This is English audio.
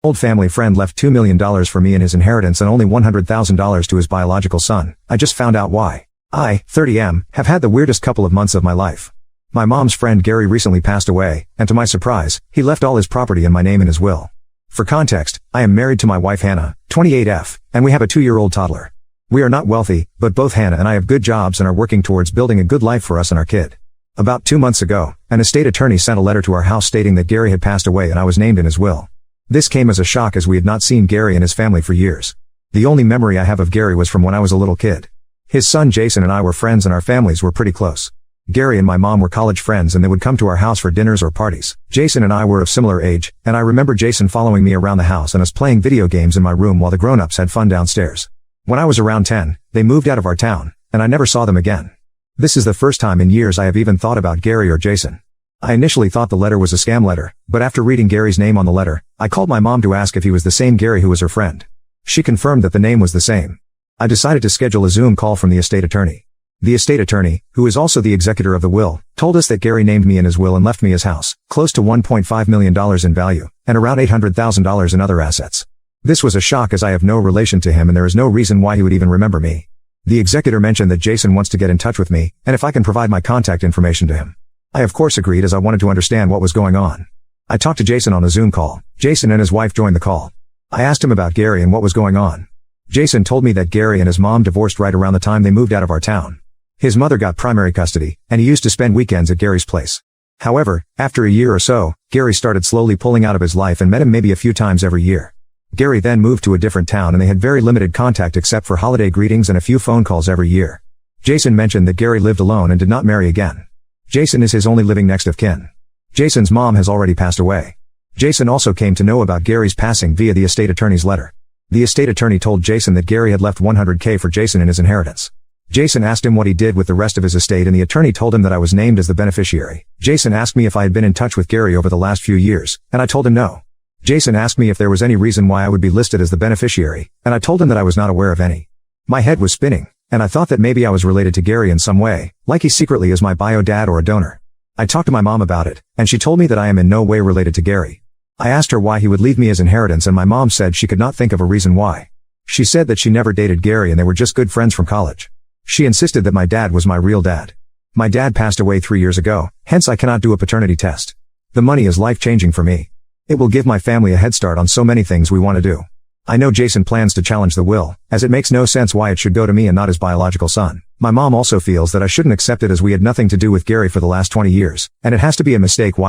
Old family friend left $2 million for me in his inheritance and only $100,000 to his biological son. I just found out why. I, 30M, have had the weirdest couple of months of my life. My mom's friend Gary recently passed away, and to my surprise, he left all his property in my name in his will. For context, I am married to my wife Hannah, 28F, and we have a 2-year-old toddler. We are not wealthy, but both Hannah and I have good jobs and are working towards building a good life for us and our kid. About 2 months ago, an estate attorney sent a letter to our house stating that Gary had passed away and I was named in his will. This came as a shock as we had not seen Gary and his family for years. The only memory I have of Gary was from when I was a little kid. His son Jason and I were friends and our families were pretty close. Gary and my mom were college friends and they would come to our house for dinners or parties. Jason and I were of similar age, and I remember Jason following me around the house and us playing video games in my room while the grown-ups had fun downstairs. When I was around 10, they moved out of our town, and I never saw them again. This is the first time in years I have even thought about Gary or Jason. I initially thought the letter was a scam letter, but after reading Gary's name on the letter, I called my mom to ask if he was the same Gary who was her friend. She confirmed that the name was the same. I decided to schedule a Zoom call from the estate attorney. The estate attorney, who is also the executor of the will, told us that Gary named me in his will and left me his house, close to $1.5 million in value, and around $800,000 in other assets. This was a shock as I have no relation to him and there is no reason why he would even remember me. The executor mentioned that Jason wants to get in touch with me, and if I can provide my contact information to him. I of course agreed as I wanted to understand what was going on. I talked to Jason on a Zoom call. Jason and his wife joined the call. I asked him about Gary and what was going on. Jason told me that Gary and his mom divorced right around the time they moved out of our town. His mother got primary custody, and he used to spend weekends at Gary's place. However, after a year or so, Gary started slowly pulling out of his life and met him maybe a few times every year. Gary then moved to a different town and they had very limited contact except for holiday greetings and a few phone calls every year. Jason mentioned that Gary lived alone and did not marry again. Jason is his only living next of kin. Jason's mom has already passed away. Jason also came to know about Gary's passing via the estate attorney's letter. The estate attorney told Jason that Gary had left $100K for Jason in his inheritance. Jason asked him what he did with the rest of his estate and the attorney told him that I was named as the beneficiary. Jason asked me if I had been in touch with Gary over the last few years, and I told him no. Jason asked me if there was any reason why I would be listed as the beneficiary, and I told him that I was not aware of any. My head was spinning, and I thought that maybe I was related to Gary in some way, like he secretly is my bio dad or a donor. I talked to my mom about it, and she told me that I am in no way related to Gary. I asked her why he would leave me his inheritance and my mom said she could not think of a reason why. She said that she never dated Gary and they were just good friends from college. She insisted that my dad was my real dad. My dad passed away 3 years ago, hence I cannot do a paternity test. The money is life-changing for me. It will give my family a head start on so many things we want to do. I know Jason plans to challenge the will, as it makes no sense why it should go to me and not his biological son. My mom also feels that I shouldn't accept it as we had nothing to do with Gary for the last 20 years, and it has to be a mistake why